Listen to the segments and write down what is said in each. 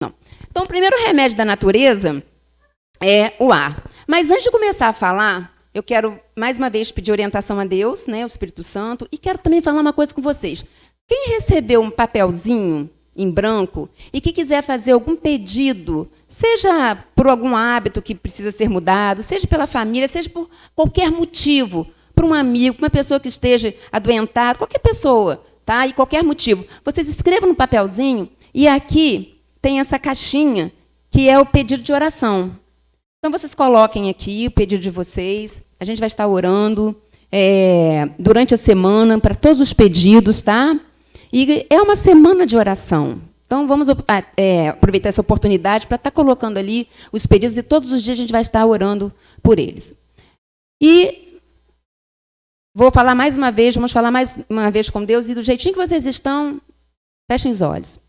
Não. Então, o primeiro remédio da natureza é o ar. Mas antes de começar a falar, eu quero, mais uma vez, pedir orientação a Deus, né, o Espírito Santo, e quero também falar uma coisa com vocês. Quem recebeu um papelzinho em branco e que quiser fazer algum pedido, seja por algum hábito que precisa ser mudado, seja pela família, seja por qualquer motivo, por um amigo, uma pessoa que esteja adoentada, qualquer pessoa, tá? E qualquer motivo, vocês escrevam no papelzinho e aqui tem essa caixinha que é o pedido de oração. Então, vocês coloquem aqui o pedido de vocês. A gente vai estar orando durante a semana para todos os pedidos, tá? E é uma semana de oração. Então, vamos aproveitar essa oportunidade para estar colocando ali os pedidos e todos os dias a gente vai estar orando por eles. E vou falar mais uma vez, vamos falar mais uma vez com Deus e do jeitinho que vocês estão, fechem os olhos.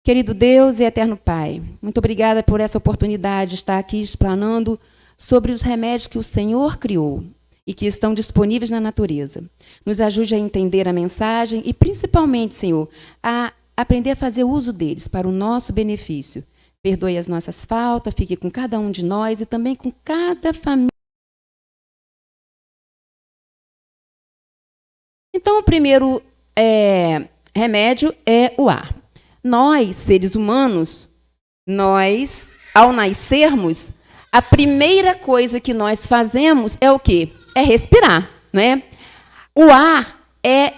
Querido Deus e eterno Pai, muito obrigada por essa oportunidade de estar aqui explanando sobre os remédios que o Senhor criou e que estão disponíveis na natureza. Nos ajude a entender a mensagem e, principalmente, Senhor, a aprender a fazer uso deles para o nosso benefício. Perdoe as nossas faltas, fique com cada um de nós e também com cada família. Então, o primeiro remédio é o ar. Nós, seres humanos, ao nascermos, a primeira coisa que nós fazemos é o quê? É respirar, né? O ar é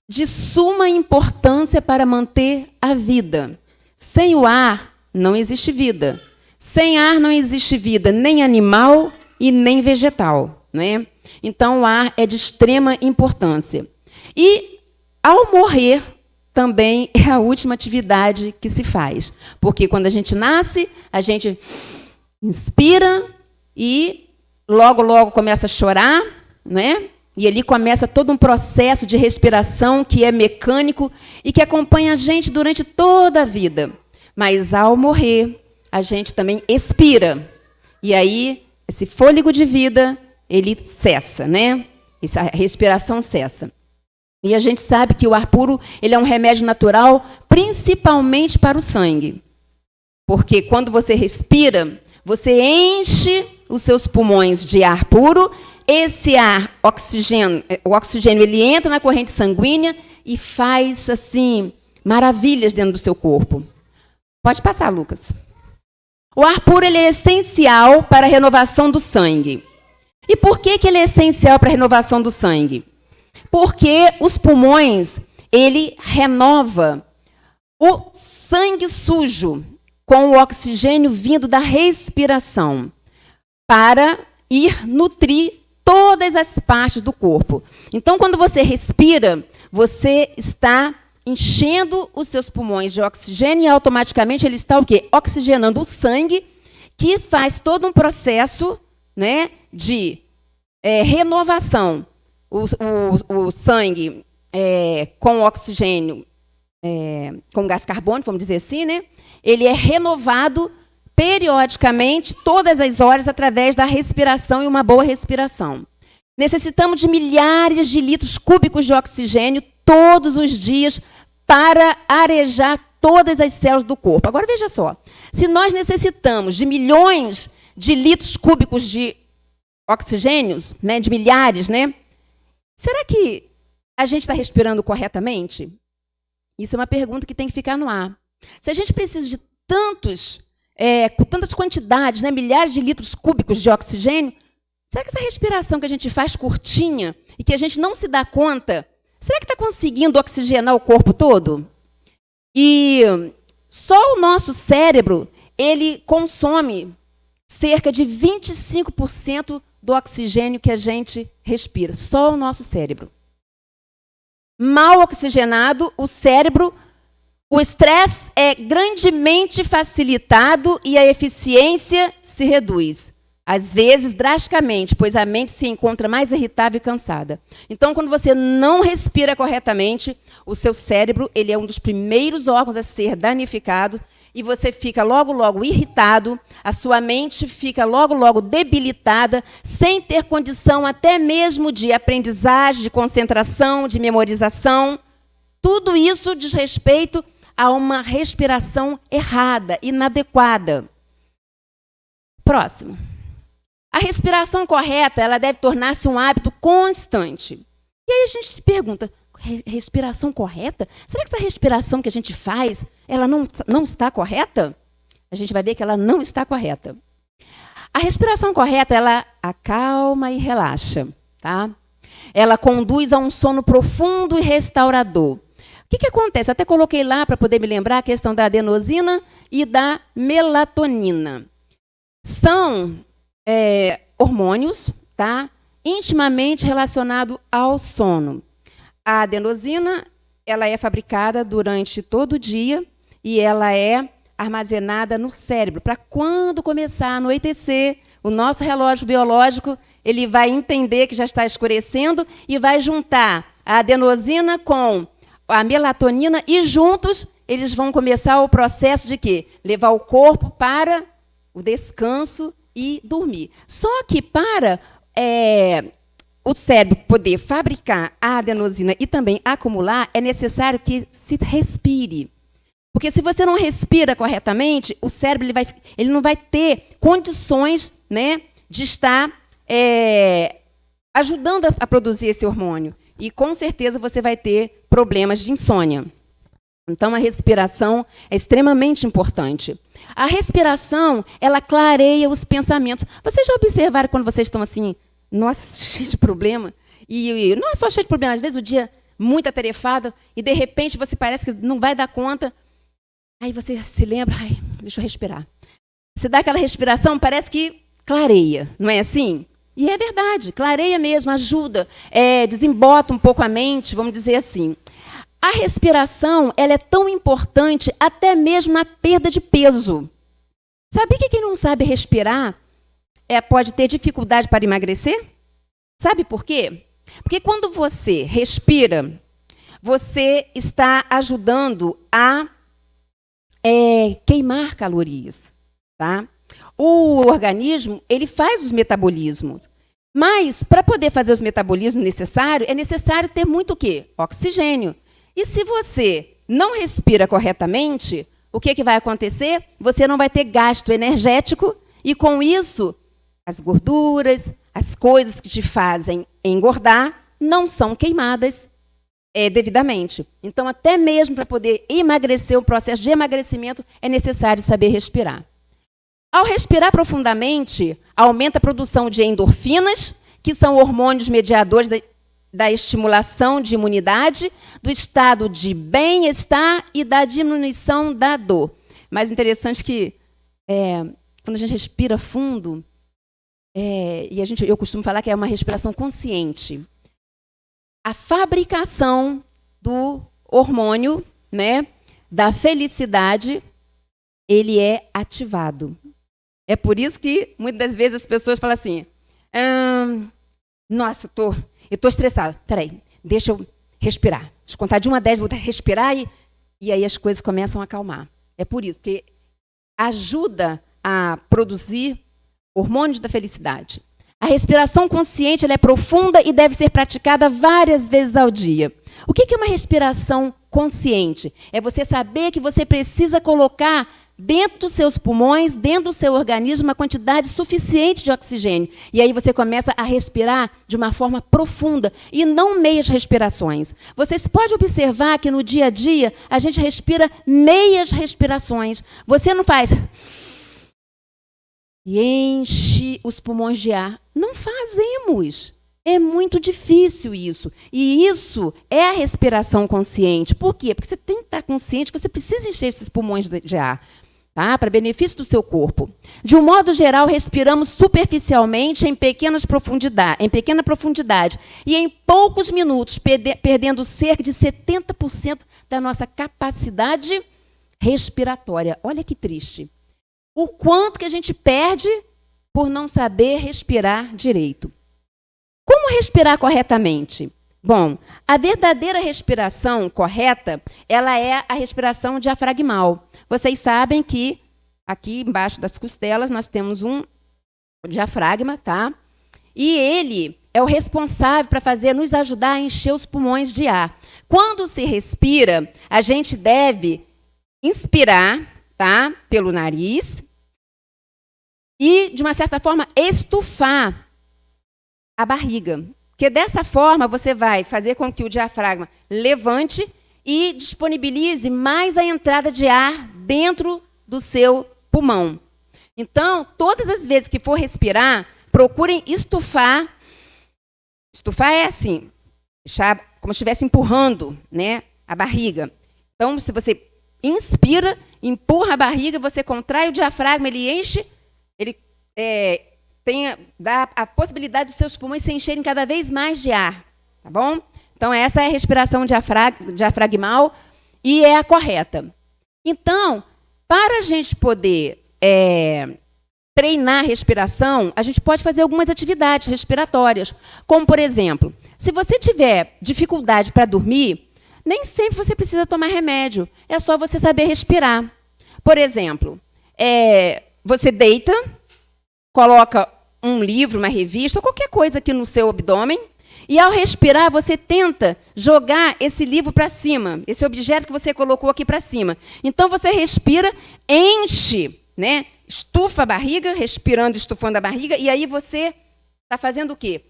de suma importância para manter a vida. Sem o ar, não existe vida. Sem ar, não existe vida nem animal e nem vegetal, né? Então, o ar é de extrema importância. E, ao morrer, também é a última atividade que se faz. Porque quando a gente nasce, a gente inspira e logo, logo começa a chorar, né? E ali começa todo um processo de respiração que é mecânico e que acompanha a gente durante toda a vida. Mas, ao morrer, a gente também expira. E aí, esse fôlego de vida, ele cessa, né? Essa respiração cessa. E a gente sabe que o ar puro ele é um remédio natural, principalmente para o sangue. Porque quando você respira, você enche os seus pulmões de ar puro, esse ar, o oxigênio, ele entra na corrente sanguínea e faz, assim, maravilhas dentro do seu corpo. Pode passar, Lucas. O ar puro ele é essencial para a renovação do sangue. E por que ele é essencial para a renovação do sangue? Porque os pulmões, ele renova o sangue sujo com o oxigênio vindo da respiração para ir nutrir todas as partes do corpo. Então, quando você respira, você está enchendo os seus pulmões de oxigênio e automaticamente ele está o quê? Oxigenando o sangue, que faz todo um processo, né, de renovação. O sangue com oxigênio, com gás carbônico, vamos dizer assim, né? Ele é renovado periodicamente, todas as horas, através da respiração e uma boa respiração. Necessitamos de milhares de litros cúbicos de oxigênio todos os dias para arejar todas as células do corpo. Agora, veja só, se nós necessitamos de milhões de litros cúbicos de oxigênio, né, de milhares, né? Será que a gente está respirando corretamente? Isso é uma pergunta que tem que ficar no ar. Se a gente precisa de tantas quantidades, né, milhares de litros cúbicos de oxigênio, será que essa respiração que a gente faz curtinha e que a gente não se dá conta, será que está conseguindo oxigenar o corpo todo? E só o nosso cérebro, ele consome cerca de 25% do oxigênio que a gente respira, só o nosso cérebro. Mal oxigenado, o cérebro, o estresse é grandemente facilitado e a eficiência se reduz. Às vezes, drasticamente, pois a mente se encontra mais irritável e cansada. Então, quando você não respira corretamente, o seu cérebro ele é um dos primeiros órgãos a ser danificado e você fica logo, logo irritado, a sua mente fica logo, logo debilitada, sem ter condição até mesmo de aprendizagem, de concentração, de memorização. Tudo isso diz respeito a uma respiração errada, inadequada. Próximo. A respiração correta, ela deve tornar-se um hábito constante. E aí a gente se pergunta, respiração correta? Será que essa respiração que a gente faz, ela não está correta? A gente vai ver que ela não está correta. A respiração correta, ela acalma e relaxa, tá? Ela conduz a um sono profundo e restaurador. O que acontece? Até coloquei lá para poder me lembrar a questão da adenosina e da melatonina. São hormônios, tá? Intimamente relacionados ao sono. A adenosina, ela é fabricada durante todo o dia e ela é armazenada no cérebro, para quando começar a anoitecer, o nosso relógio biológico, ele vai entender que já está escurecendo e vai juntar a adenosina com a melatonina e juntos eles vão começar o processo de quê? Levar o corpo para o descanso e dormir. Só que para o cérebro poder fabricar a adenosina e também acumular, é necessário que se respire. Porque se você não respira corretamente, o cérebro ele não vai ter condições, né, de estar ajudando a produzir esse hormônio. E, com certeza, você vai ter problemas de insônia. Então, a respiração é extremamente importante. A respiração, ela clareia os pensamentos. Vocês já observaram quando vocês estão assim, nossa, cheio de problema? E não é só cheio de problema, às vezes o dia muito atarefado, e, de repente, você parece que não vai dar conta. Aí você se lembra, deixa eu respirar. Você dá aquela respiração, parece que clareia, não é assim? E é verdade, clareia mesmo, ajuda, desembota um pouco a mente, vamos dizer assim. A respiração, ela é tão importante até mesmo na perda de peso. Sabia que quem não sabe respirar pode ter dificuldade para emagrecer? Sabe por quê? Porque quando você respira, você está ajudando a queimar calorias, tá? O organismo, ele faz os metabolismos, mas para poder fazer os metabolismos necessários, é necessário ter muito o quê? Oxigênio. E se você não respira corretamente, o que vai acontecer? Você não vai ter gasto energético e, com isso, as gorduras, as coisas que te fazem engordar, não são queimadas devidamente. Então, até mesmo para poder emagrecer, o processo de emagrecimento, é necessário saber respirar. Ao respirar profundamente, aumenta a produção de endorfinas, que são hormônios mediadores da estimulação de imunidade, do estado de bem-estar e da diminuição da dor. Mais interessante que, quando a gente respira fundo, eu costumo falar que é uma respiração consciente. A fabricação do hormônio, né, da felicidade, ele é ativado. É por isso que, muitas das vezes, as pessoas falam assim, nossa, eu estou estressada. Peraí, deixa eu respirar. Deixa eu contar de 1 a 10, vou respirar e aí as coisas começam a acalmar. É por isso, porque ajuda a produzir hormônios da felicidade. A respiração consciente ela é profunda e deve ser praticada várias vezes ao dia. O que é uma respiração consciente? É você saber que você precisa colocar dentro dos seus pulmões, dentro do seu organismo, uma quantidade suficiente de oxigênio. E aí você começa a respirar de uma forma profunda e não meias respirações. Vocês podem observar que no dia a dia a gente respira meias respirações. Você não faz e enche os pulmões de ar. Não fazemos. É muito difícil isso. E isso é a respiração consciente. Por quê? Porque você tem que estar consciente que você precisa encher esses pulmões de ar, tá? Para benefício do seu corpo. De um modo geral, respiramos superficialmente em pequena profundidade e em poucos minutos, perdendo cerca de 70% da nossa capacidade respiratória. Olha que triste. O quanto que a gente perde por não saber respirar direito. Como respirar corretamente? Bom, a verdadeira respiração correta, ela é a respiração diafragmal. Vocês sabem que aqui embaixo das costelas nós temos um diafragma, tá? E ele é o responsável para nos ajudar a encher os pulmões de ar. Quando se respira, a gente deve inspirar, tá? Pelo nariz e, de uma certa forma, estufar a barriga. Porque dessa forma você vai fazer com que o diafragma levante e disponibilize mais a entrada de ar dentro do seu pulmão. Então, todas as vezes que for respirar, procurem estufar. Estufar é assim, deixar como se estivesse empurrando, né, a barriga. Então, se você inspira, empurra a barriga, você contrai o diafragma, ele enche, ele dá a possibilidade dos seus pulmões se encherem cada vez mais de ar, tá bom? Então, essa é a respiração diafragmal e é a correta. Então, para a gente poder treinar a respiração, a gente pode fazer algumas atividades respiratórias, como, por exemplo, se você tiver dificuldade para dormir, nem sempre você precisa tomar remédio, é só você saber respirar. Por exemplo, você deita, coloca um livro, uma revista, qualquer coisa aqui no seu abdômen, e ao respirar, você tenta jogar esse livro para cima, esse objeto que você colocou aqui para cima. Então, você respira, enche, né? Estufa a barriga, respirando, estufando a barriga, e aí você está fazendo o quê?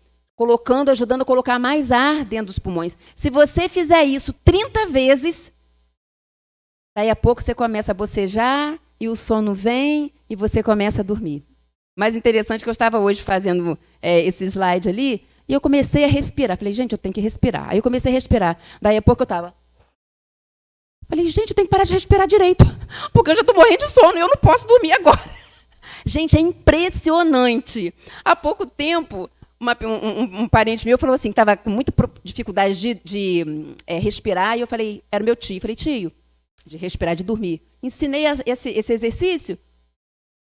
Ajudando a colocar mais ar dentro dos pulmões. Se você fizer isso 30 vezes, daí a pouco você começa a bocejar, e o sono vem, e você começa a dormir. Mais interessante que eu estava hoje fazendo esse slide ali, e eu comecei a respirar. Falei, gente, eu tenho que respirar. Aí eu comecei a respirar. Daí a pouco eu estava... Falei, gente, eu tenho que parar de respirar direito, porque eu já estou morrendo de sono e eu não posso dormir agora. Gente, é impressionante. Há pouco tempo, um parente meu falou assim, que estava com muita dificuldade de respirar, e eu falei, era meu tio. Falei, tio, de respirar, de dormir. Ensinei esse exercício.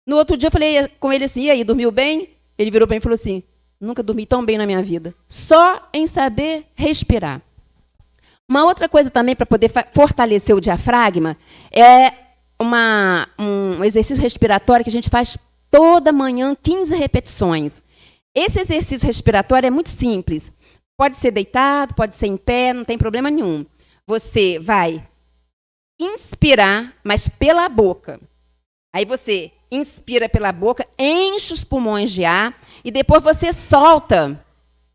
No outro dia, eu falei com ele assim, e aí, dormiu bem? Ele virou bem e falou assim, nunca dormi tão bem na minha vida. Só em saber respirar. Uma outra coisa também para poder fortalecer o diafragma é um exercício respiratório que a gente faz toda manhã, 15 repetições. Esse exercício respiratório é muito simples. Pode ser deitado, pode ser em pé, não tem problema nenhum. Você vai inspirar, mas pela boca. Aí você inspira pela boca, enche os pulmões de ar e depois você solta,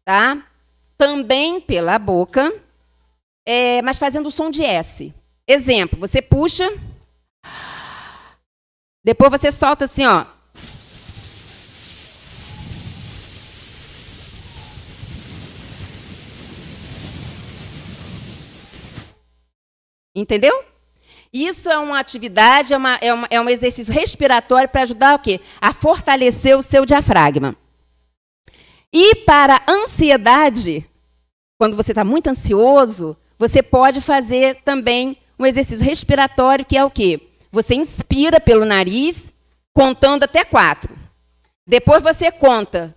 tá? Também pela boca. Mas fazendo o som de S. Exemplo, você puxa, depois você solta assim, ó. Entendeu? Isso é uma atividade, é um exercício respiratório para ajudar o quê? A fortalecer o seu diafragma. E para ansiedade, quando você está muito ansioso, você pode fazer também um exercício respiratório, que é o quê? Você inspira pelo nariz, contando até 4. Depois você conta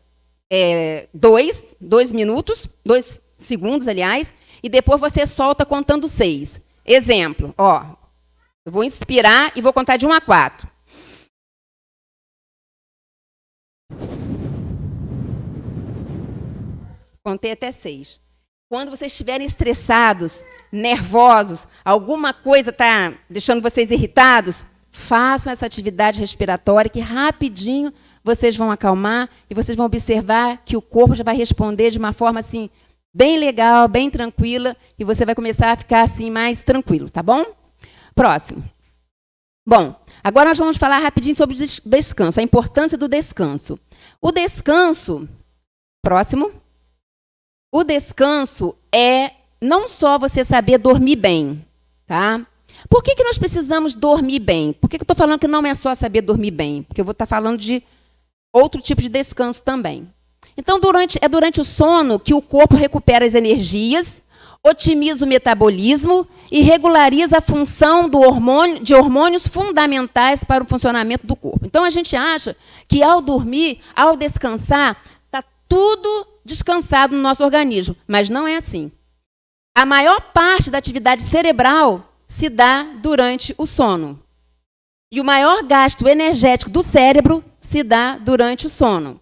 2 minutos, 2 segundos, aliás, e depois você solta contando 6. Exemplo, ó, eu vou inspirar e vou contar de 1 a 4. Contei até 6. Quando vocês estiverem estressados, nervosos, alguma coisa está deixando vocês irritados, façam essa atividade respiratória que rapidinho vocês vão acalmar e vocês vão observar que o corpo já vai responder de uma forma assim bem legal, bem tranquila, e você vai começar a ficar assim mais tranquilo, tá bom? Próximo. Bom, agora nós vamos falar rapidinho sobre o descanso, a importância do descanso. O descanso, próximo. O descanso é não só você saber dormir bem, tá? Por que nós precisamos dormir bem? Por que eu estou falando que não é só saber dormir bem? Porque eu vou estar falando de outro tipo de descanso também. Então, durante o sono que o corpo recupera as energias, otimiza o metabolismo e regulariza a função de hormônios fundamentais para o funcionamento do corpo. Então, a gente acha que ao dormir, ao descansar, está tudo descansado no nosso organismo, mas não é assim. A maior parte da atividade cerebral se dá durante o sono. E o maior gasto energético do cérebro se dá durante o sono.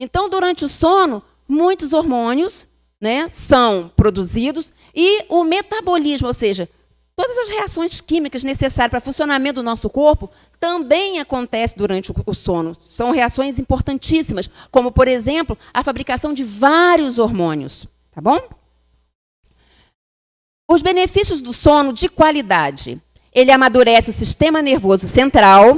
Então, durante o sono, muitos hormônios, né, são produzidos e o metabolismo, ou seja, Todas as reações químicas necessárias para o funcionamento do nosso corpo também acontecem durante o sono. São reações importantíssimas, como, por exemplo, a fabricação de vários hormônios. Tá bom? Os benefícios do sono de qualidade. Ele amadurece o sistema nervoso central,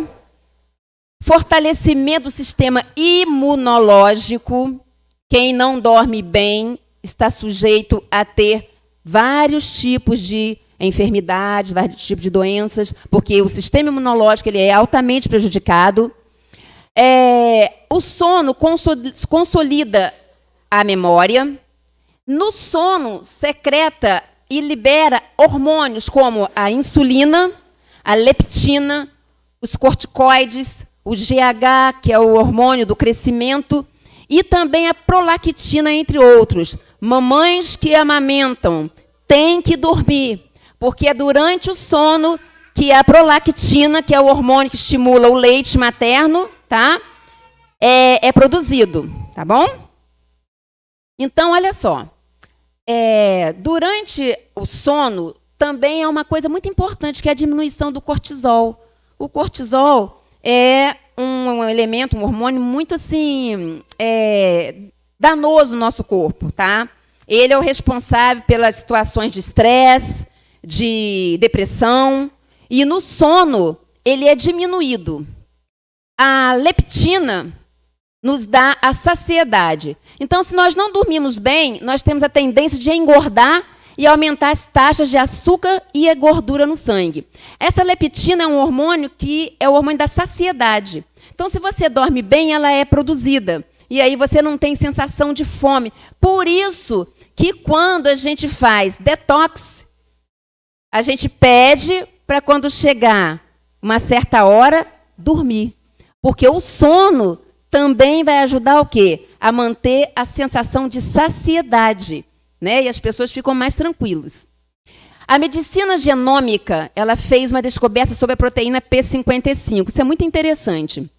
fortalecimento do sistema imunológico. Quem não dorme bem está sujeito a ter vários tipos de enfermidades, vários tipos de doenças, porque o sistema imunológico ele é altamente prejudicado. O sono consolida a memória. No sono, secreta e libera hormônios como a insulina, a leptina, os corticoides, o GH, que é o hormônio do crescimento, e também a prolactina, entre outros. Mamães que amamentam têm que dormir, porque é durante o sono que a prolactina, que é o hormônio que estimula o leite materno, tá? É produzido, tá bom? Então, olha só. Durante o sono, também é uma coisa muito importante, que é a diminuição do cortisol. O cortisol é um elemento, um hormônio muito assim, danoso no nosso corpo, tá? Ele é o responsável pelas situações de estresse, de depressão, e no sono ele é diminuído. A leptina nos dá a saciedade. Então, se nós não dormimos bem, nós temos a tendência de engordar e aumentar as taxas de açúcar e a gordura no sangue. Essa leptina é um hormônio que é o hormônio da saciedade. Então, se você dorme bem, ela é produzida. E aí você não tem sensação de fome. Por isso que quando a gente faz detox, a gente pede para quando chegar uma certa hora, dormir. Porque o sono também vai ajudar o quê? A manter a sensação de saciedade, né? E as pessoas ficam mais tranquilas. A medicina genômica, ela fez uma descoberta sobre a proteína P55. Isso é muito interessante.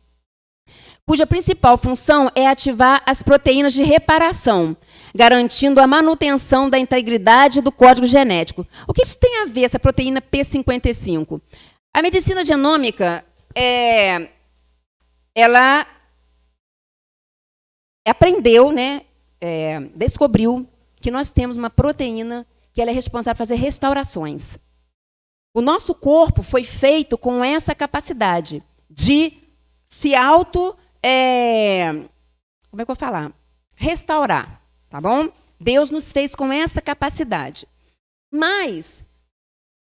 Cuja principal função é ativar as proteínas de reparação, garantindo a manutenção da integridade do código genético. O que isso tem a ver, essa proteína P55? A medicina genômica, ela aprendeu, né, descobriu que nós temos uma proteína que ela é responsável por fazer restaurações. O nosso corpo foi feito com essa capacidade de se como é que eu vou falar? Restaurar, tá bom? Deus nos fez com essa capacidade. Mas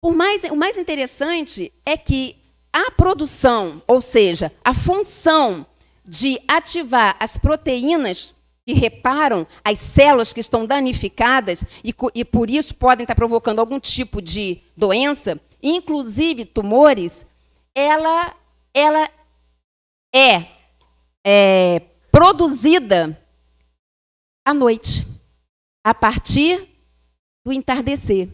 o mais interessante é que a produção, ou seja, a função de ativar as proteínas que reparam as células que estão danificadas e por isso podem estar provocando algum tipo de doença, inclusive tumores, ela é produzida à noite, a partir do entardecer.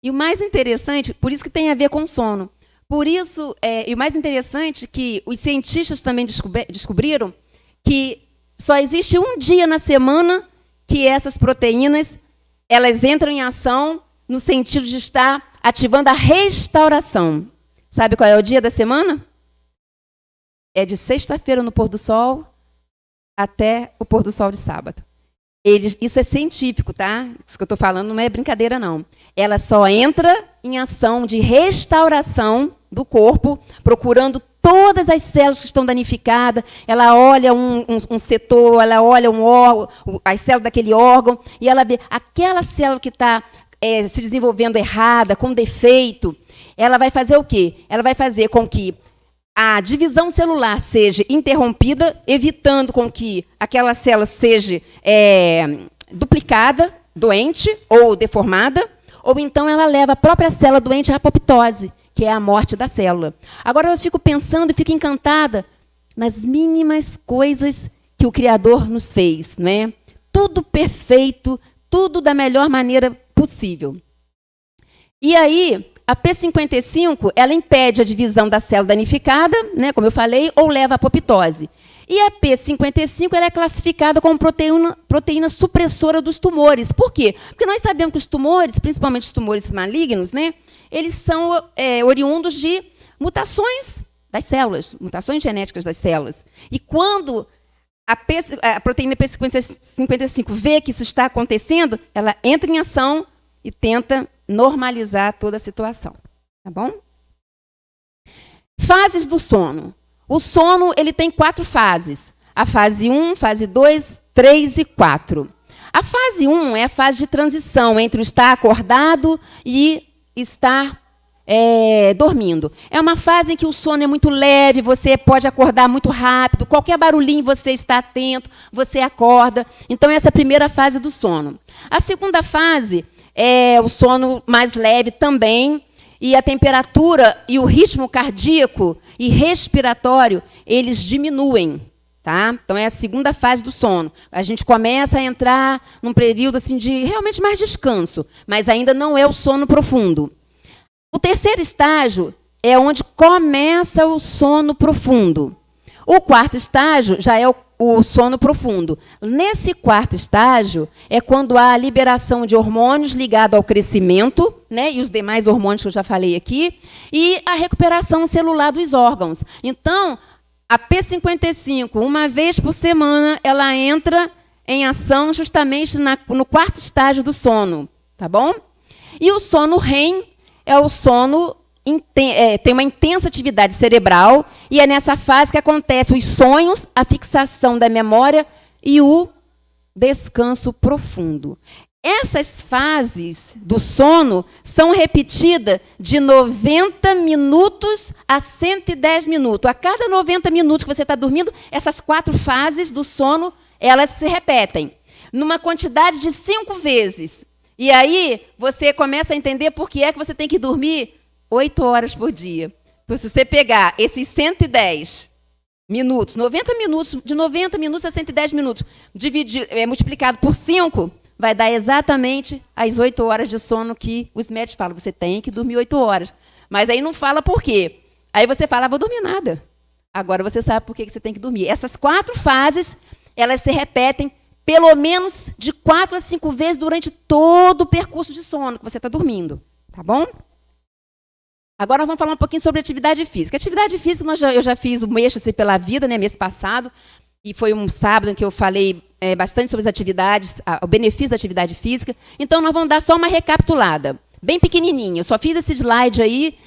E o mais interessante, por isso que tem a ver com sono, por isso, e o mais interessante é que os cientistas também descobriram que só existe um dia na semana que essas proteínas elas entram em ação no sentido de estar ativando a restauração. Sabe qual é o dia da semana? É de sexta-feira no pôr do sol até o pôr do sol de sábado. Isso é científico, tá? Isso que eu estou falando não é brincadeira, não. Ela só entra em ação de restauração do corpo, procurando todas as células que estão danificadas. Ela olha um setor, ela olha um órgão, as células daquele órgão, e ela vê aquela célula que está se desenvolvendo errada, com defeito. Ela vai fazer o quê? Ela vai fazer com que a divisão celular seja interrompida, evitando com que aquela célula seja duplicada, doente ou deformada, ou então ela leva a própria célula doente à apoptose, que é a morte da célula. Agora eu fico pensando e fico encantada nas mínimas coisas que o Criador nos fez, não é? Tudo perfeito, tudo da melhor maneira possível. E aí, a P55, ela impede a divisão da célula danificada, né, como eu falei, ou leva à apoptose. E a P55 ela é classificada como proteína supressora dos tumores. Por quê? Porque nós sabemos que os tumores, principalmente os tumores malignos, né, eles são oriundos de mutações das células, mutações genéticas das células. E quando a proteína P55 vê que isso está acontecendo, ela entra em ação e tenta normalizar toda a situação. Tá bom? Fases do sono. O sono ele tem 4 fases. A fase 1, fase 2, 3 e 4. A fase 1 é a fase de transição entre o estar acordado e estar dormindo. É uma fase em que o sono é muito leve, você pode acordar muito rápido, qualquer barulhinho você está atento, você acorda. Então, essa é a primeira fase do sono. A segunda fase é o sono mais leve também, e a temperatura e o ritmo cardíaco e respiratório, eles diminuem. Tá? Então, é a segunda fase do sono. A gente começa a entrar num período assim, de realmente mais descanso, mas ainda não é o sono profundo. O terceiro estágio é onde começa o sono profundo. O quarto estágio já é o sono profundo. Nesse quarto estágio é quando há a liberação de hormônios ligados ao crescimento, né, e os demais hormônios que eu já falei aqui, e a recuperação celular dos órgãos. Então, a P55, uma vez por semana, ela entra em ação justamente no quarto estágio do sono. Tá bom? E o sono REM é o sono, tem uma intensa atividade cerebral, e é nessa fase que acontecem os sonhos, a fixação da memória e o descanso profundo. Essas fases do sono são repetidas de 90 minutos a 110 minutos. A cada 90 minutos que você está dormindo, essas 4 fases do sono, elas se repetem, numa quantidade de 5 vezes. E aí, você começa a entender por que é que você tem que dormir 8 horas por dia. Se você pegar esses 110 minutos, 90 minutos, de 90 minutos a 110 minutos, multiplicado por 5, vai dar exatamente as 8 horas de sono que os médicos falam. Você tem que dormir 8 horas. Mas aí não fala por quê. Aí você fala, vou dormir nada. Agora você sabe por que você tem que dormir. Essas 4 fases, elas se repetem pelo menos de 4 a 5 vezes durante todo o percurso de sono que você está dormindo. Tá bom? Agora vamos falar um pouquinho sobre atividade física. Atividade física, eu já fiz o Mexa-se pela Vida, né, mês passado, e foi um sábado em que eu falei bastante sobre as atividades, o benefício da atividade física. Então, nós vamos dar só uma recapitulada, bem pequenininha. Eu só fiz esse slide aí.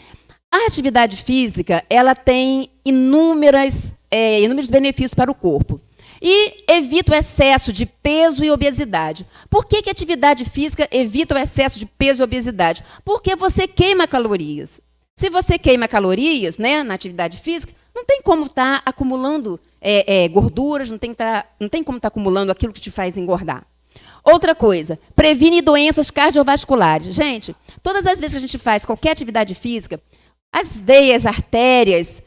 A atividade física, ela tem inúmeros benefícios para o corpo. E evita o excesso de peso e obesidade. Por que a atividade física evita o excesso de peso e obesidade? Porque você queima calorias. Se você queima calorias, né, na atividade física, não tem como estar acumulando gorduras, não tem como estar acumulando aquilo que te faz engordar. Outra coisa, previne doenças cardiovasculares. Gente, todas as vezes que a gente faz qualquer atividade física, as veias, artérias,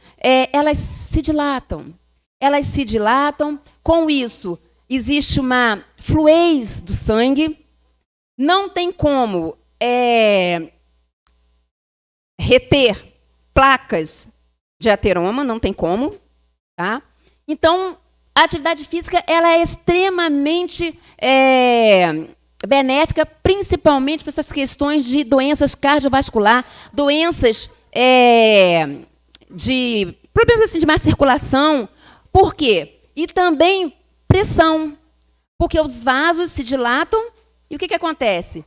elas se dilatam. Elas se dilatam. Com isso, existe uma fluidez do sangue. Não tem como reter placas de ateroma, não tem como. Tá? Então, a atividade física ela é extremamente benéfica, principalmente para essas questões de doenças cardiovasculares, doenças de problemas assim, de má circulação. Por quê? E também pressão, porque os vasos se dilatam e o que acontece?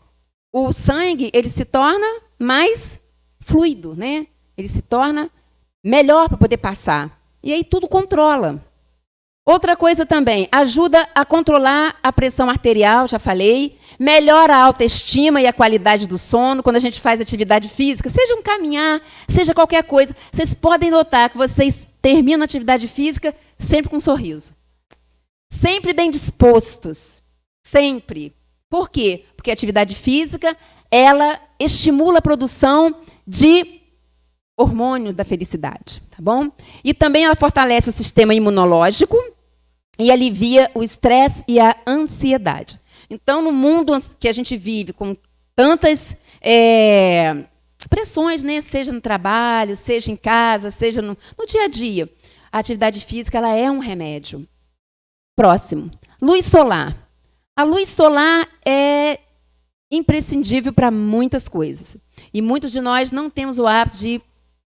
O sangue ele se torna mais fluido, né? Ele se torna melhor para poder passar. E aí tudo controla. Outra coisa também, ajuda a controlar a pressão arterial, já falei, melhora a autoestima e a qualidade do sono quando a gente faz atividade física, seja um caminhar, seja qualquer coisa. Vocês podem notar que vocês terminam a atividade física sempre com um sorriso. Sempre bem dispostos. Sempre. Por quê? Porque a atividade física, ela estimula a produção de hormônios da felicidade, tá bom? E também ela fortalece o sistema imunológico e alivia o estresse e a ansiedade. Então, no mundo que a gente vive com tantas pressões, né? Seja no trabalho, seja em casa, seja no dia a dia, a atividade física ela é um remédio. Próximo. Luz solar. A luz solar é imprescindível para muitas coisas. E muitos de nós não temos o hábito de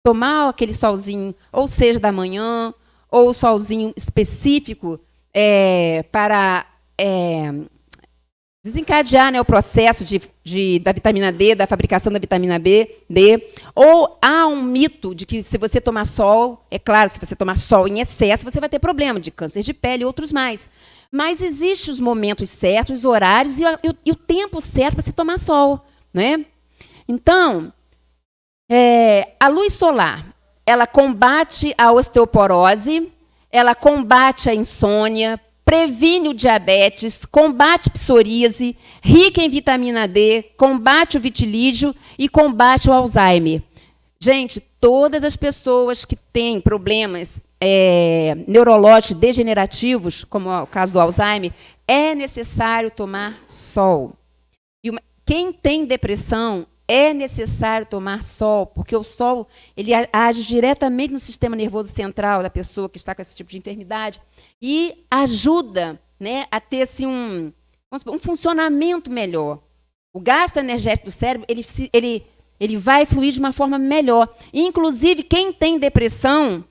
tomar aquele solzinho, ou seja, da manhã, ou o solzinho específico para desencadear, né, o processo da vitamina D, da fabricação da vitamina D. Ou há um mito de que se você tomar sol, é claro, se você tomar sol em excesso, você vai ter problema de câncer de pele e outros mais. Mas existem os momentos certos, os horários e o tempo certo para se tomar sol, né? Então, a luz solar, ela combate a osteoporose, ela combate a insônia, previne o diabetes, combate psoríase, rica em vitamina D, combate o vitilígio e combate o Alzheimer. Gente, todas as pessoas que têm problemas neurológicos degenerativos, como é o caso do Alzheimer, é necessário tomar sol. Quem tem depressão, é necessário tomar sol, porque o sol ele age diretamente no sistema nervoso central da pessoa que está com esse tipo de enfermidade e ajuda, né, a ter assim, um funcionamento melhor. O gasto energético do cérebro ele vai fluir de uma forma melhor. Inclusive, quem tem depressão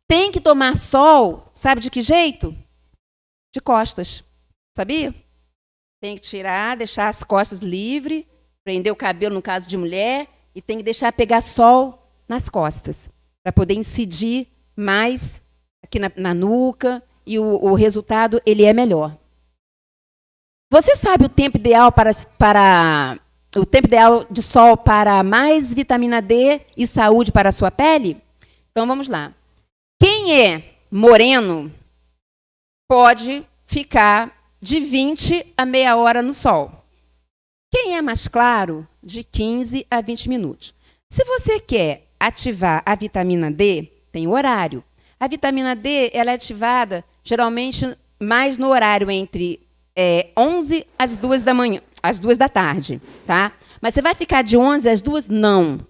tem que tomar sol, sabe de que jeito? De costas, sabia? Tem que tirar, deixar as costas livres, prender o cabelo, no caso de mulher, e tem que deixar pegar sol nas costas, para poder incidir mais aqui na nuca, e o resultado ele é melhor. Você sabe o tempo ideal o tempo ideal de sol para mais vitamina D e saúde para a sua pele? Então vamos lá. Quem é moreno pode ficar de 20 a meia hora no sol. Quem é mais claro, de 15 a 20 minutos. Se você quer ativar a vitamina D, tem horário. A vitamina D ela é ativada geralmente mais no horário entre 11 às 2 da manhã, às 2 da tarde, tá? Mas você vai ficar de 11 às 2? Não.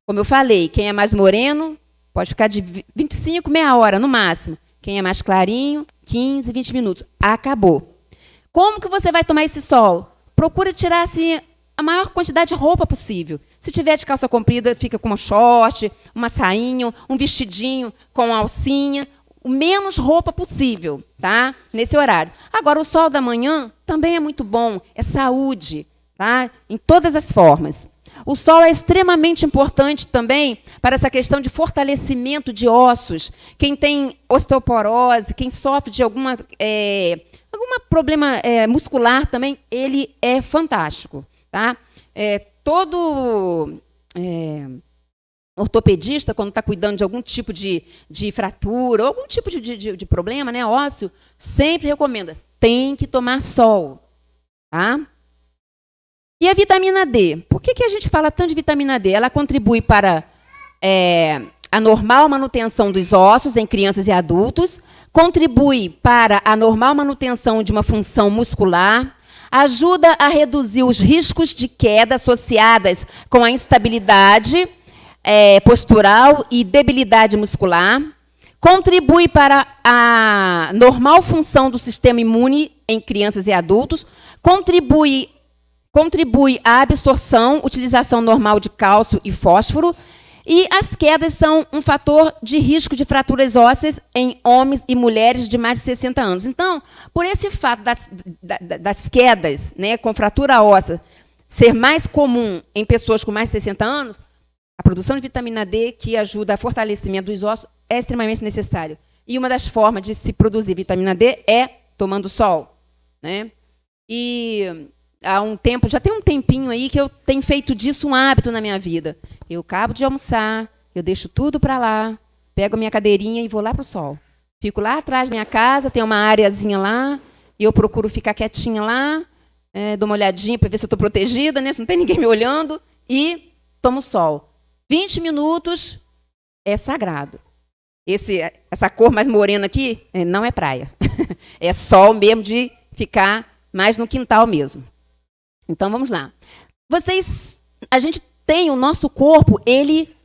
Como eu falei, quem é mais moreno pode ficar de 25, meia hora no máximo. Quem é mais clarinho, 15, 20 minutos. Acabou. Como que você vai tomar esse sol? Procura tirar assim, a maior quantidade de roupa possível. Se tiver de calça comprida, fica com uma short, uma sainha, um vestidinho com alcinha, o menos roupa possível, tá? Nesse horário. Agora, o sol da manhã também é muito bom, é saúde, tá? Em todas as formas. O sol é extremamente importante também para essa questão de fortalecimento de ossos. Quem tem osteoporose, quem sofre de algum problema muscular também, ele é fantástico. Tá? Todo ortopedista, quando está cuidando de algum tipo de fratura, ou algum tipo de problema, né, ósseo, sempre recomenda, tem que tomar sol. Tá? E a vitamina D? Por que a gente fala tanto de vitamina D? Ela contribui para a normal manutenção dos ossos em crianças e adultos, contribui para a normal manutenção de uma função muscular, ajuda a reduzir os riscos de queda associadas com a instabilidade postural e debilidade muscular, contribui para a normal função do sistema imune em crianças e adultos, contribui à absorção, utilização normal de cálcio e fósforo, e as quedas são um fator de risco de fraturas ósseas em homens e mulheres de mais de 60 anos. Então, por esse fato das quedas, né, com fratura óssea ser mais comum em pessoas com mais de 60 anos, a produção de vitamina D, que ajuda a fortalecimento dos ossos, é extremamente necessário. E uma das formas de se produzir vitamina D é tomando sol, né? E há um tempo, já tem um tempinho aí que eu tenho feito disso um hábito na minha vida. Eu acabo de almoçar, eu deixo tudo para lá, pego a minha cadeirinha e vou lá para o sol. Fico lá atrás da minha casa, tem uma areazinha lá, e eu procuro ficar quietinha lá, dou uma olhadinha para ver se eu estou protegida, né, se não tem ninguém me olhando, e tomo sol. 20 minutos é sagrado. Essa cor mais morena aqui não é praia. É sol mesmo de ficar mais no quintal mesmo. Então, vamos lá. A gente tem, o nosso corpo, ele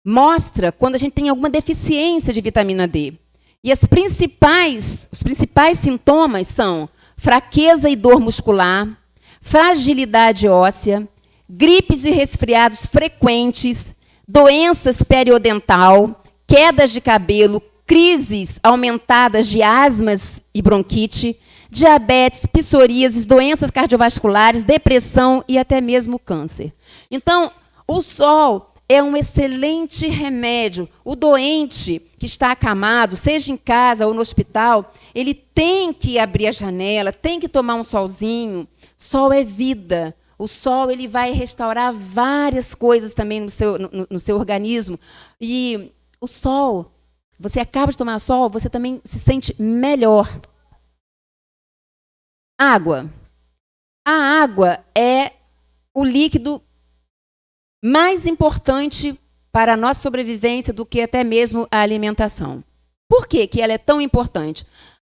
mostra quando a gente tem alguma deficiência de vitamina D. E os principais sintomas são fraqueza e dor muscular, fragilidade óssea, gripes e resfriados frequentes, doenças periodontal, quedas de cabelo, crises aumentadas de asmas e bronquite, diabetes, psoríase, doenças cardiovasculares, depressão e até mesmo câncer. Então, o sol é um excelente remédio. O doente que está acamado, seja em casa ou no hospital, ele tem que abrir a janela, tem que tomar um solzinho. Sol é vida. O sol ele vai restaurar várias coisas também no seu organismo. E o sol, você acaba de tomar sol, você também se sente melhor. Água. A água é o líquido mais importante para a nossa sobrevivência do que até mesmo a alimentação. Por que que ela é tão importante?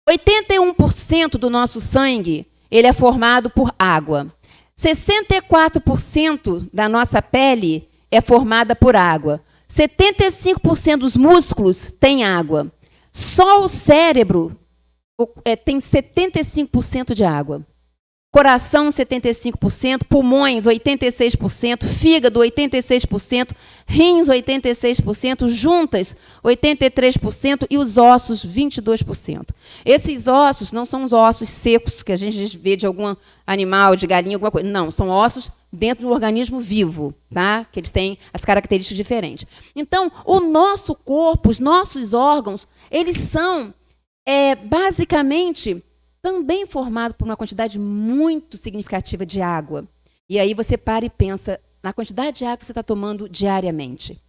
81% do nosso sangue ele é formado por água. 64% da nossa pele é formada por água. 75% dos músculos têm água. Só o cérebro tem 75% de água. Coração, 75%, pulmões, 86%, fígado, 86%, rins, 86%, juntas, 83% e os ossos, 22%. Esses ossos não são os ossos secos que a gente vê de algum animal, de galinha, alguma coisa. Não, são ossos dentro de um organismo vivo, tá? Que eles têm as características diferentes. Então, o nosso corpo, os nossos órgãos, eles são, basicamente, também formado por uma quantidade muito significativa de água. E aí você para e pensa na quantidade de água que você está tomando diariamente.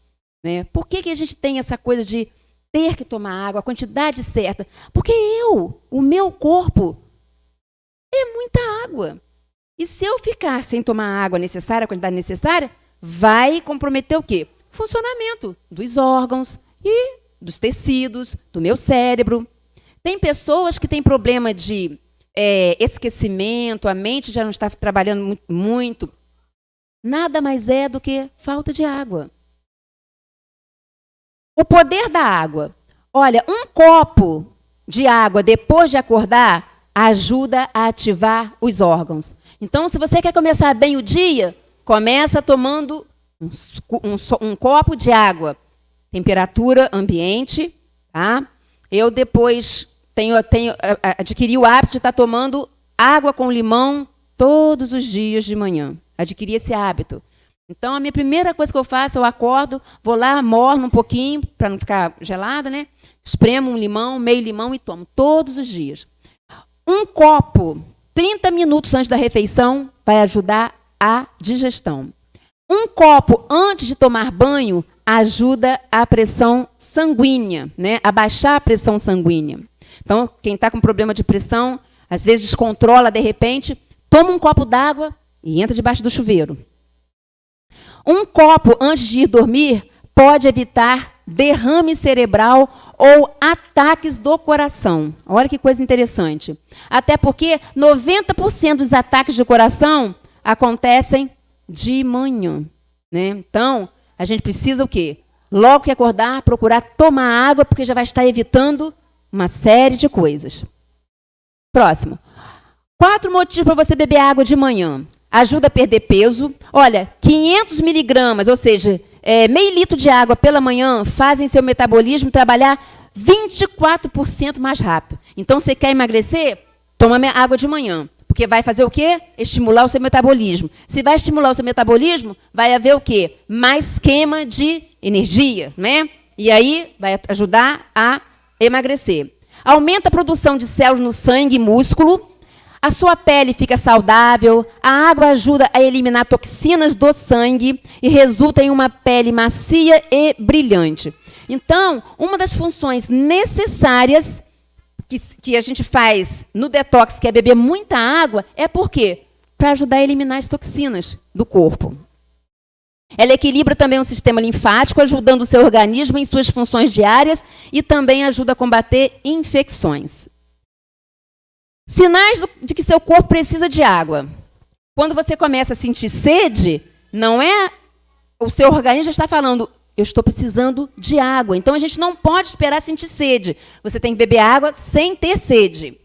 Né? Por que a gente tem essa coisa de ter que tomar água, a quantidade certa? Porque o meu corpo, é muita água. E se eu ficar sem tomar a água necessária, a quantidade necessária, vai comprometer o quê? O funcionamento dos órgãos e dos tecidos, do meu cérebro. Tem pessoas que têm problema de esquecimento, a mente já não está trabalhando muito. Nada mais é do que falta de água. O poder da água. Olha, um copo de água depois de acordar ajuda a ativar os órgãos. Então, se você quer começar bem o dia, começa tomando um copo de água. Temperatura ambiente, tá? Eu depois adquiri o hábito de estar tomando água com limão todos os dias de manhã. Adquiri esse hábito. Então, a minha primeira coisa que eu faço, eu acordo, vou lá, morno um pouquinho, para não ficar gelada, né? Espremo um limão, meio limão e tomo todos os dias. Um copo, 30 minutos antes da refeição, vai ajudar a digestão. Um copo antes de tomar banho ajuda a pressão sanguínea, né? A baixar a pressão sanguínea. Então, quem está com problema de pressão, às vezes descontrola de repente, toma um copo d'água e entra debaixo do chuveiro. Um copo antes de ir dormir pode evitar derrame cerebral ou ataques do coração. Olha que coisa interessante. Até porque 90% dos ataques do coração acontecem de manhã. Né? Então, a gente precisa o quê? Logo que acordar, procurar tomar água, porque já vai estar evitando uma série de coisas. Próximo. 4 motivos para você beber água de manhã. Ajuda a perder peso. Olha, 500 miligramas, ou seja, meio litro de água pela manhã, fazem seu metabolismo trabalhar 24% mais rápido. Então, você quer emagrecer? Toma água de manhã. Porque vai fazer o quê? Estimular o seu metabolismo. Se vai estimular o seu metabolismo, vai haver o quê? Mais queima de energia, né? E aí vai ajudar a emagrecer. Aumenta a produção de células no sangue e músculo. A sua pele fica saudável. A água ajuda a eliminar toxinas do sangue e resulta em uma pele macia e brilhante. Então, uma das funções necessárias que a gente faz no detox, que é beber muita água, é por quê? Para ajudar a eliminar as toxinas do corpo. Ela equilibra também o sistema linfático, ajudando o seu organismo em suas funções diárias e também ajuda a combater infecções. Sinais de que seu corpo precisa de água. Quando você começa a sentir sede, não é... O seu organismo já está falando, eu estou precisando de água. Então, a gente não pode esperar sentir sede. Você tem que beber água sem ter sede.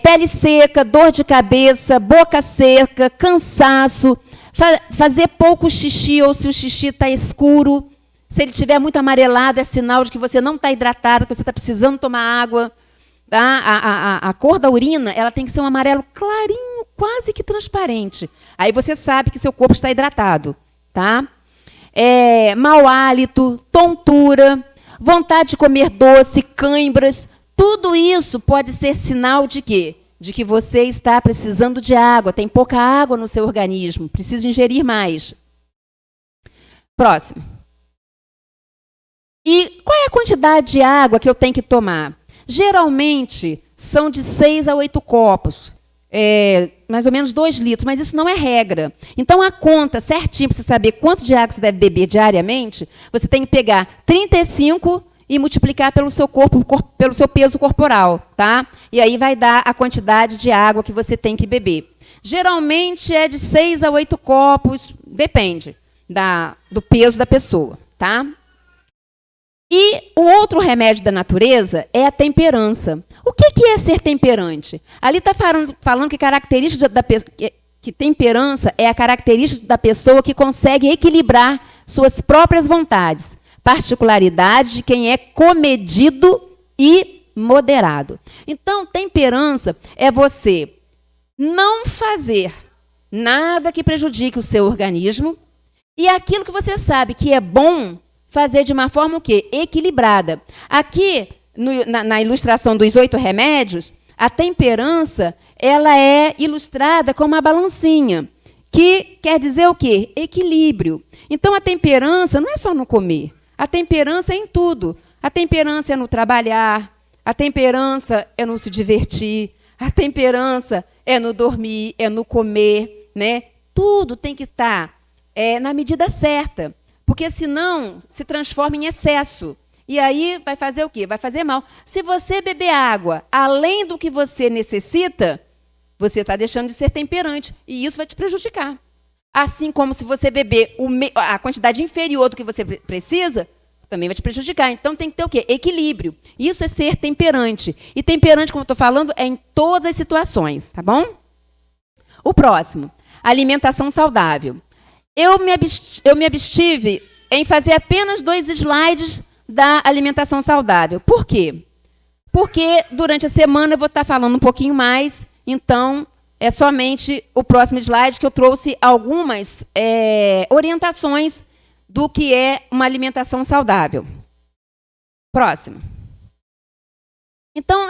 Pele seca, dor de cabeça, boca seca, cansaço, fazer pouco xixi ou se o xixi está escuro. Se ele estiver muito amarelado, é sinal de que você não está hidratado, que você está precisando tomar água. Tá? A cor da urina ela tem que ser um amarelo clarinho, quase que transparente. Aí você sabe que seu corpo está hidratado. Tá? Mau hálito, tontura, vontade de comer doce, cãibras. Tudo isso pode ser sinal de quê? De que você está precisando de água, tem pouca água no seu organismo, precisa ingerir mais. Próximo. E qual é a quantidade de água que eu tenho que tomar? Geralmente, são de 6 a 8 copos, mais ou menos 2 litros, mas isso não é regra. Então, a conta certinho, para você saber quanto de água você deve beber diariamente, você tem que pegar 35 e multiplicar pelo seu corpo, pelo seu peso corporal, tá? E aí vai dar a quantidade de água que você tem que beber. Geralmente é de 6 a 8 copos, depende do peso da pessoa, tá? E o outro remédio da natureza é a temperança. O que é ser temperante? Ali está falando que característica que temperança é a característica da pessoa que consegue equilibrar suas próprias vontades. Particularidade de quem é comedido e moderado. Então, temperança é você não fazer nada que prejudique o seu organismo e aquilo que você sabe que é bom fazer de uma forma o quê? Equilibrada. Aqui, na ilustração dos 8 remédios, a temperança ela é ilustrada com uma balancinha, que quer dizer o quê? Equilíbrio. Então, a temperança não é só no comer. A temperança é em tudo. A temperança é no trabalhar, a temperança é no se divertir, a temperança é no dormir, é no comer, né? Tudo tem que estar na medida certa, porque senão se transforma em excesso. E aí vai fazer o quê? Vai fazer mal. Se você beber água além do que você necessita, você está deixando de ser temperante, e isso vai te prejudicar. Assim como se você beber a quantidade inferior do que você precisa, também vai te prejudicar. Então, tem que ter o quê? Equilíbrio. Isso é ser temperante. E temperante, como eu estou falando, é em todas as situações, tá bom? O próximo, alimentação saudável. Eu me abstive em fazer apenas 2 slides da alimentação saudável. Por quê? Porque durante a semana eu vou estar falando um pouquinho mais, então é somente o próximo slide que eu trouxe algumas orientações do que é uma alimentação saudável. Próximo. Então,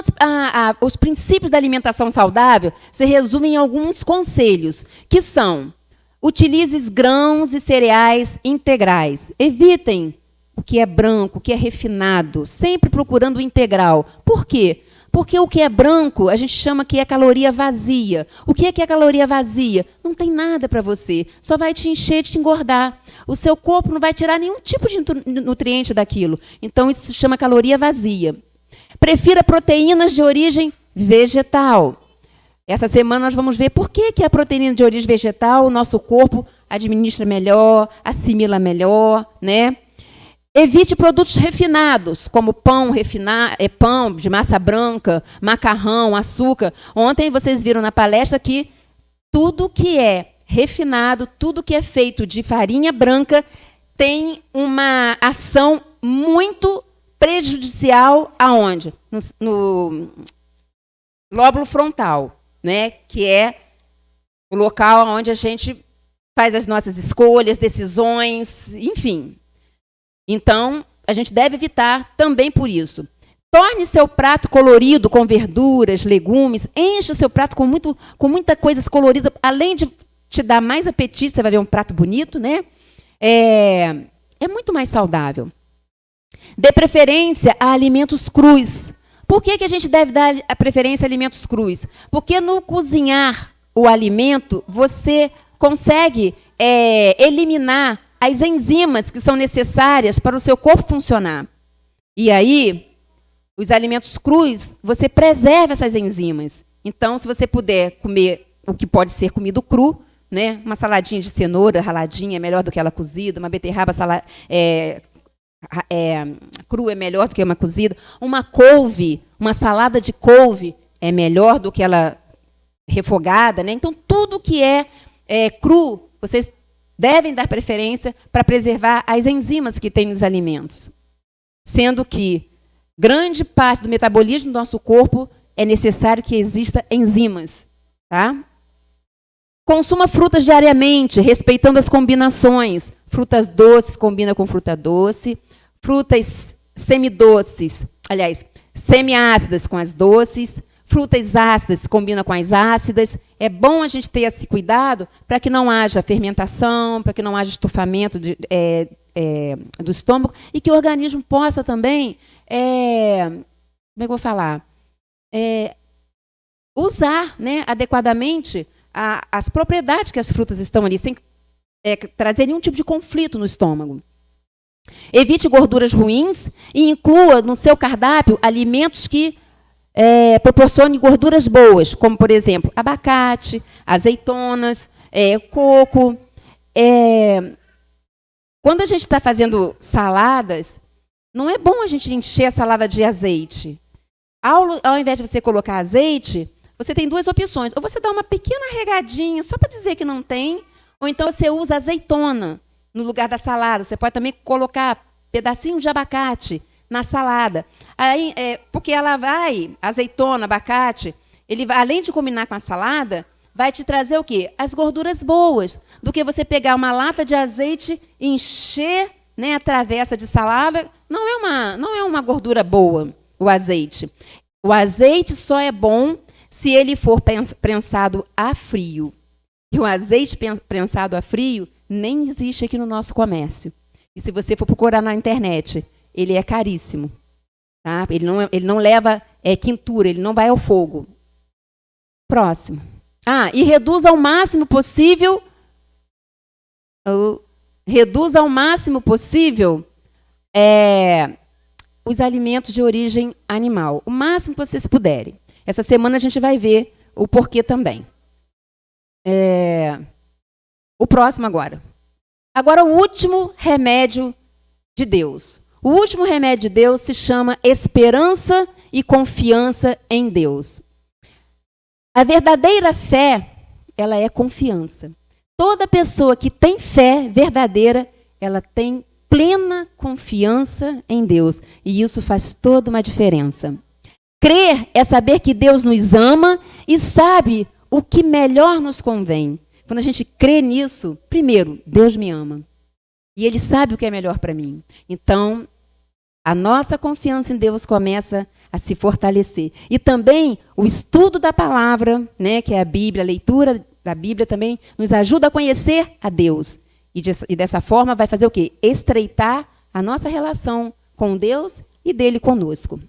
os princípios da alimentação saudável se resumem em alguns conselhos, que são: utilize grãos e cereais integrais. Evitem o que é branco, o que é refinado, sempre procurando o integral. Por quê? Porque o que é branco, a gente chama que é caloria vazia. O que é caloria vazia? Não tem nada para você, só vai te encher, te engordar. O seu corpo não vai tirar nenhum tipo de nutriente daquilo. Então, isso se chama caloria vazia. Prefira proteínas de origem vegetal. Essa semana nós vamos ver por que a proteína de origem vegetal o nosso corpo administra melhor, assimila melhor, né? Evite produtos refinados, como pão de massa branca, macarrão, açúcar. Ontem vocês viram na palestra que tudo que é refinado, tudo que é feito de farinha branca tem uma ação muito prejudicial aonde? No lóbulo frontal, né? Que é o local onde a gente faz as nossas escolhas, decisões, enfim. Então, a gente deve evitar também por isso. Torne seu prato colorido com verduras, legumes, encha o seu prato com muita coisa colorida, além de te dar mais apetite, você vai ver um prato bonito, né? É muito mais saudável. Dê preferência a alimentos crus. Por que a gente deve dar a preferência a alimentos crus? Porque no cozinhar o alimento, você consegue eliminar as enzimas que são necessárias para o seu corpo funcionar. E aí, os alimentos crus, você preserva essas enzimas. Então, se você puder comer o que pode ser comido cru, né? Uma saladinha de cenoura raladinha é melhor do que ela cozida, uma beterraba crua é melhor do que uma cozida, uma couve, uma salada de couve é melhor do que ela refogada, né? Então, tudo que é cru, vocês devem dar preferência para preservar as enzimas que tem nos alimentos. Sendo que grande parte do metabolismo do nosso corpo é necessário que exista enzimas. Tá? Consuma frutas diariamente, respeitando as combinações. Frutas doces combina com fruta doce. Frutas semidoces, aliás, semiácidas com as doces. Frutas ácidas combina com as ácidas. É bom a gente ter esse cuidado para que não haja fermentação, para que não haja estufamento do estômago e que o organismo possa também, como é que eu vou falar? Usar, né, adequadamente as propriedades que as frutas estão ali, sem trazer nenhum tipo de conflito no estômago. Evite gorduras ruins e inclua no seu cardápio alimentos que proporcionem gorduras boas, como, por exemplo, abacate, azeitonas, coco. Quando a gente está fazendo saladas, não é bom a gente encher a salada de azeite. Ao invés de você colocar azeite, você tem duas opções. Ou você dá uma pequena regadinha, só para dizer que não tem, ou então você usa azeitona no lugar da salada. Você pode também colocar pedacinhos de abacate na salada. Aí, porque ela vai, azeitona, abacate, ele vai, além de combinar com a salada, vai te trazer o quê? As gorduras boas, do que você pegar uma lata de azeite e encher, né, a travessa de salada. Não é uma gordura boa, o azeite. O azeite só é bom se ele for prensado a frio. E o azeite prensado a frio nem existe aqui no nosso comércio. E se você for procurar na internet, ele é caríssimo. Tá? Ele não leva quintura, ele não vai ao fogo. Próximo. E reduz ao máximo possível os alimentos de origem animal. O máximo que vocês puderem. Essa semana a gente vai ver o porquê também. O próximo agora. Agora, o último remédio de Deus. O último remédio de Deus se chama esperança e confiança em Deus. A verdadeira fé, ela é confiança. Toda pessoa que tem fé verdadeira, ela tem plena confiança em Deus. E isso faz toda uma diferença. Crer é saber que Deus nos ama e sabe o que melhor nos convém. Quando a gente crê nisso, primeiro, Deus me ama. E Ele sabe o que é melhor para mim. Então, a nossa confiança em Deus começa a se fortalecer. E também o estudo da palavra, né, que é a Bíblia, a leitura da Bíblia também nos ajuda a conhecer a Deus. E dessa forma vai fazer o quê? Estreitar a nossa relação com Deus e dele conosco.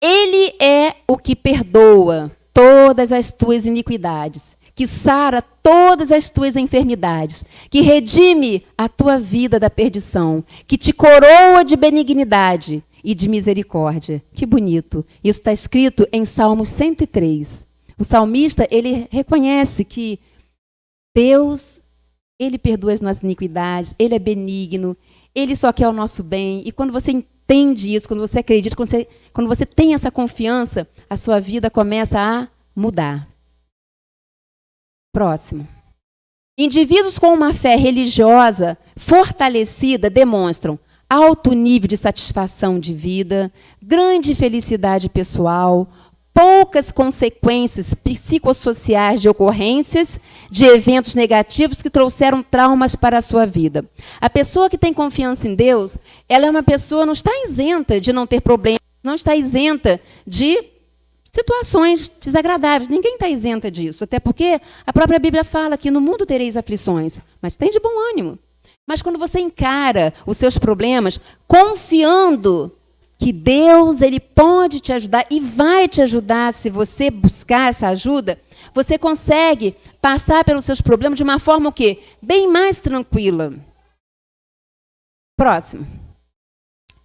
Ele é o que perdoa todas as tuas iniquidades, que sara todas as tuas enfermidades, que redime a tua vida da perdição, que te coroa de benignidade e de misericórdia. Que bonito. Isso está escrito em Salmo 103. O salmista, ele reconhece que Deus, Ele perdoa as nossas iniquidades, Ele é benigno, Ele só quer o nosso bem. E quando você entende isso, quando você acredita, quando você tem essa confiança, a sua vida começa a mudar. Próximo. Indivíduos com uma fé religiosa fortalecida demonstram alto nível de satisfação de vida, grande felicidade pessoal, poucas consequências psicossociais de ocorrências de eventos negativos que trouxeram traumas para a sua vida. A pessoa que tem confiança em Deus, ela é uma pessoa, não está isenta de não ter problemas, não está isenta de situações desagradáveis. Ninguém está isenta disso, até porque a própria Bíblia fala que no mundo tereis aflições, mas tem de bom ânimo. Mas quando você encara os seus problemas confiando que Deus, Ele pode te ajudar e vai te ajudar se você buscar essa ajuda, você consegue passar pelos seus problemas de uma forma o quê? Bem mais tranquila. Próximo.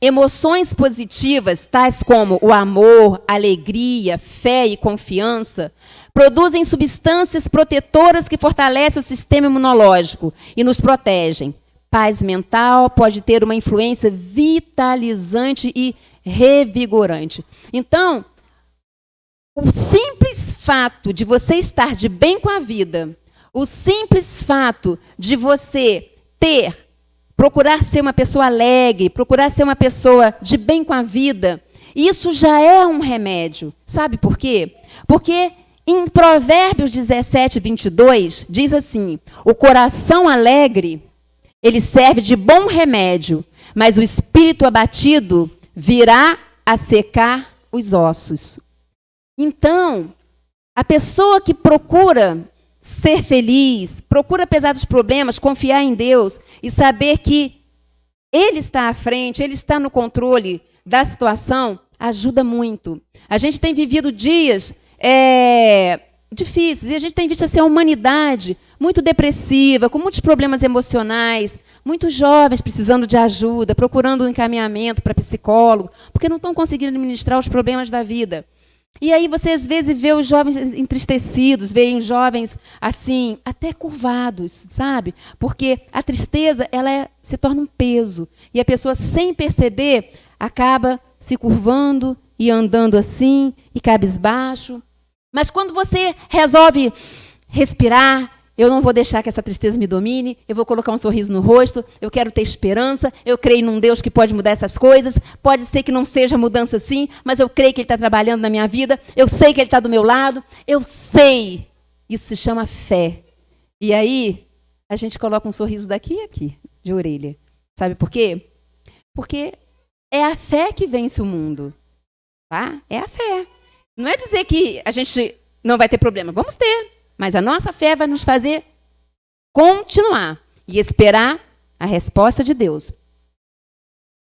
Emoções positivas, tais como o amor, alegria, fé e confiança, produzem substâncias protetoras que fortalecem o sistema imunológico e nos protegem. Paz mental pode ter uma influência vitalizante e revigorante. Então, o simples fato de você estar de bem com a vida, o simples fato de você procurar ser uma pessoa alegre, procurar ser uma pessoa de bem com a vida, isso já é um remédio. Sabe por quê? Porque em Provérbios 17, 22, diz assim: o coração alegre, ele serve de bom remédio, mas o espírito abatido virá a secar os ossos. Então, a pessoa que procura ser feliz, procura, apesar dos problemas, confiar em Deus e saber que Ele está à frente, Ele está no controle da situação, ajuda muito. A gente tem vivido dias difíceis e a gente tem visto assim, a humanidade muito depressiva, com muitos problemas emocionais, muitos jovens precisando de ajuda, procurando um encaminhamento para psicólogo, porque não estão conseguindo administrar os problemas da vida. E aí você, às vezes, vê os jovens entristecidos, vê os jovens, assim, até curvados, sabe? Porque a tristeza, ela se torna um peso. E a pessoa, sem perceber, acaba se curvando e andando assim, e cabisbaixo. Mas quando você resolve respirar, eu não vou deixar que essa tristeza me domine, eu vou colocar um sorriso no rosto, eu quero ter esperança, eu creio num Deus que pode mudar essas coisas, pode ser que não seja mudança assim, mas eu creio que Ele está trabalhando na minha vida, eu sei que Ele está do meu lado, eu sei. Isso se chama fé. E aí, a gente coloca um sorriso daqui e aqui, de orelha. Sabe por quê? Porque é a fé que vence o mundo. Tá? É a fé. Não é dizer que a gente não vai ter problema, vamos ter. Mas a nossa fé vai nos fazer continuar e esperar a resposta de Deus.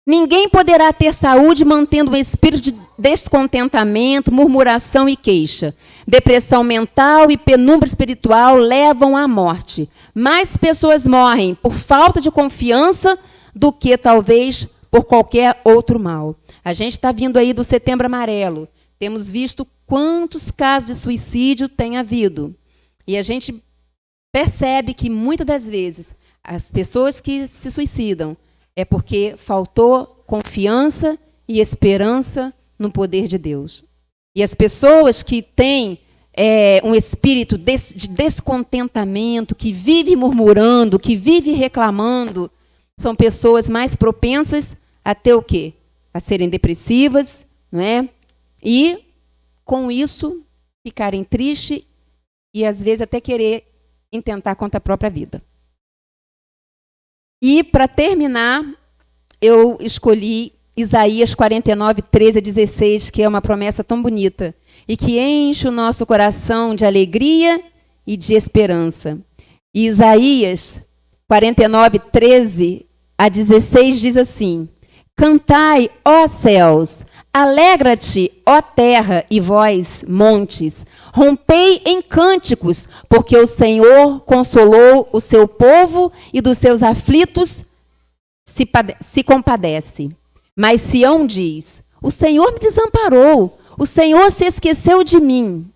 Ninguém poderá ter saúde mantendo um espírito de descontentamento, murmuração e queixa. Depressão mental e penumbra espiritual levam à morte. Mais pessoas morrem por falta de confiança do que, talvez, por qualquer outro mal. A gente está vindo aí do Setembro Amarelo. Temos visto quantos casos de suicídio tem havido. E a gente percebe que, muitas das vezes, as pessoas que se suicidam é porque faltou confiança e esperança no poder de Deus. E as pessoas que têm um espírito de descontentamento, que vive murmurando, que vive reclamando, são pessoas mais propensas a ter o quê? A serem depressivas, não é? E, com isso, ficarem tristes e, às vezes, até querer intentar contra a própria vida. E, para terminar, eu escolhi Isaías 49, 13 a 16, que é uma promessa tão bonita e que enche o nosso coração de alegria e de esperança. E Isaías 49, 13 a 16 diz assim: cantai, ó céus, alegra-te, ó terra, e vós, montes, rompei em cânticos, porque o Senhor consolou o seu povo e dos seus aflitos se compadece. Mas Sião diz: o Senhor me desamparou, o Senhor se esqueceu de mim.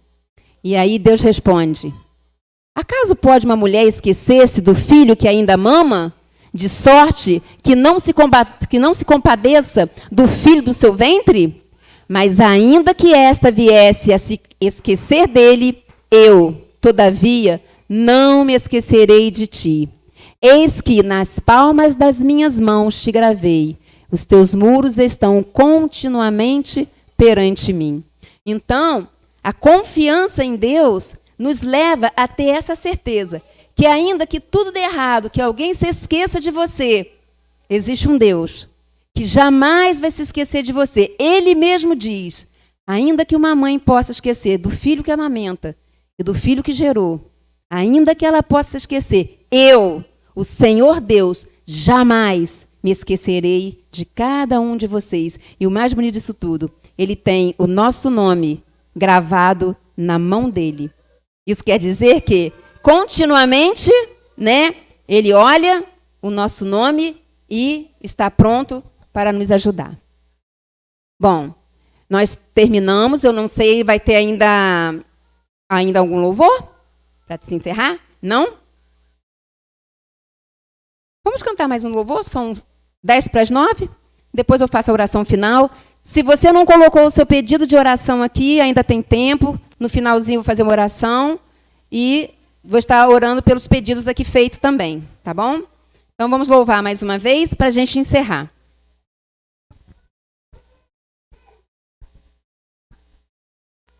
E aí Deus responde: acaso pode uma mulher esquecer-se do filho que ainda mama? De sorte que não se compadeça do filho do seu ventre? Mas ainda que esta viesse a se esquecer dele, eu, todavia, não me esquecerei de ti. Eis que nas palmas das minhas mãos te gravei. Os teus muros estão continuamente perante mim. Então, a confiança em Deus nos leva a ter essa certeza que, ainda que tudo dê errado, que alguém se esqueça de você, existe um Deus que jamais vai se esquecer de você. Ele mesmo diz: ainda que uma mãe possa esquecer do filho que amamenta e do filho que gerou, ainda que ela possa esquecer, eu, o Senhor Deus, jamais me esquecerei de cada um de vocês. E o mais bonito disso tudo, Ele tem o nosso nome gravado na mão dele. Isso quer dizer que, continuamente, né, Ele olha o nosso nome e está pronto para nos ajudar. Bom, nós terminamos. Eu não sei, vai ter ainda algum louvor para se encerrar? Não? Vamos cantar mais um louvor? São 8:50. Depois eu faço a oração final. Se você não colocou o seu pedido de oração aqui, ainda tem tempo. No finalzinho vou fazer uma oração e vou estar orando pelos pedidos aqui feitos também, tá bom? Então vamos louvar mais uma vez para a gente encerrar.